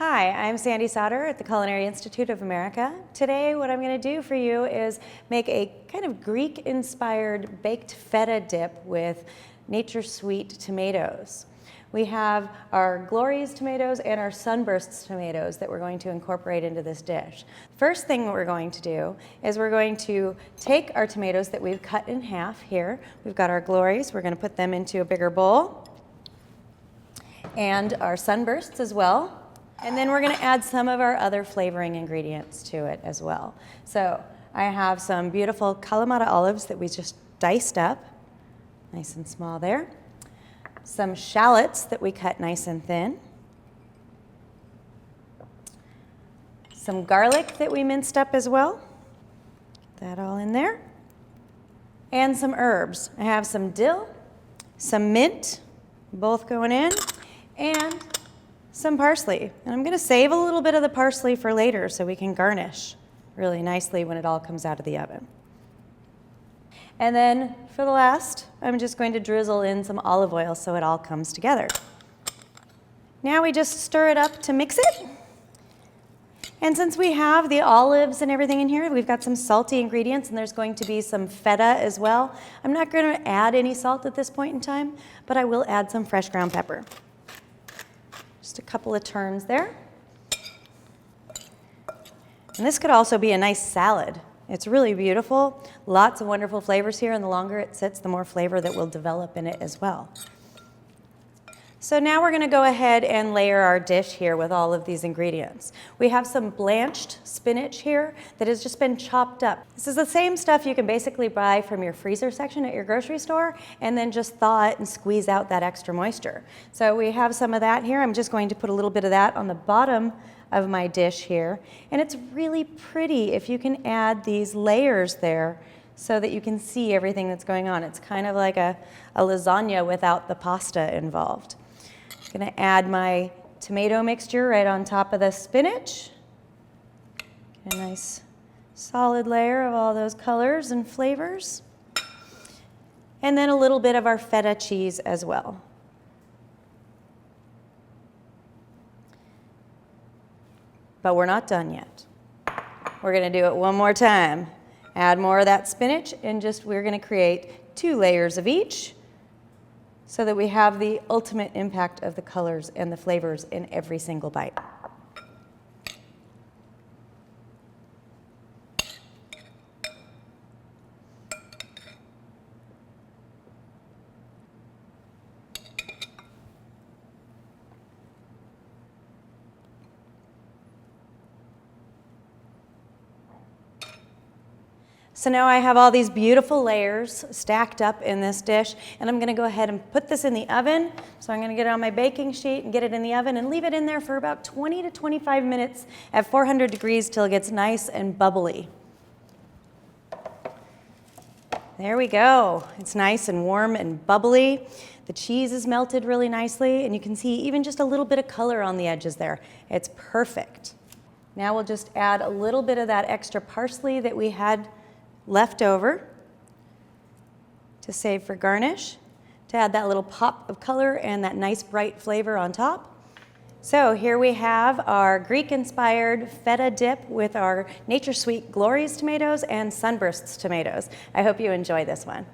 Hi, I'm Sandy Sauter at the Culinary Institute of America. Today what I'm going to do for you is make a kind of Greek-inspired baked feta dip with Nature's Sweet tomatoes. We have our Glorys tomatoes and our Sunbursts tomatoes that we're going to incorporate into this dish. First thing what we're going to do is we're going to take our tomatoes that we've cut in half here. We've got our Glorys, we're going to put them into a bigger bowl, and our Sunbursts as well. And then we're going to add some of our other flavoring ingredients to it as well. So I have some beautiful Kalamata olives that we just diced up, nice and small there. Some shallots that we cut nice and thin. Some garlic that we minced up as well. Get that all in there. And some herbs. I have some dill, some mint, both going in, and some parsley. And I'm going to save a little bit of the parsley for later so we can garnish really nicely when it all comes out of the oven. And then for the last, I'm just going to drizzle in some olive oil so it all comes together. Now we just stir it up to mix it. And since we have the olives and everything in here, we've got some salty ingredients, and there's going to be some feta as well. I'm not going to add any salt at this point in time, but I will add some fresh ground pepper. Just a couple of turns there. And this could also be a nice salad. It's really beautiful. Lots of wonderful flavors here, and the longer it sits, the more flavor that will develop in it as well. So now we're going to go ahead and layer our dish here with all of these ingredients. We have some blanched spinach here that has just been chopped up. This is the same stuff you can basically buy from your freezer section at your grocery store and then just thaw it and squeeze out that extra moisture. So we have some of that here. I'm just going to put a little bit of that on the bottom of my dish here. And it's really pretty if you can add these layers there so that you can see everything that's going on. It's kind of like a lasagna without the pasta involved. I'm going to add my tomato mixture right on top of the spinach. Get a nice solid layer of all those colors and flavors. And then a little bit of our feta cheese as well. But we're not done yet. We're going to do it one more time. Add more of that spinach, and we're going to create 2 layers of each so that we have the ultimate impact of the colors and the flavors in every single bite. So now I have all these beautiful layers stacked up in this dish, and I'm going to go ahead and put this in the oven. So I'm going to get it on my baking sheet and get it in the oven and leave it in there for about 20 to 25 minutes at 400 degrees till it gets nice and bubbly. There we go. It's nice and warm and bubbly. The cheese is melted really nicely, and you can see even just a little bit of color on the edges there. It's perfect. Now we'll just add a little bit of that extra parsley that we had left over to save for garnish, to add that little pop of color and that nice bright flavor on top. So here we have our Greek-inspired feta dip with our Nature's Sweet Glorys tomatoes and Sunbursts tomatoes. I hope you enjoy this one.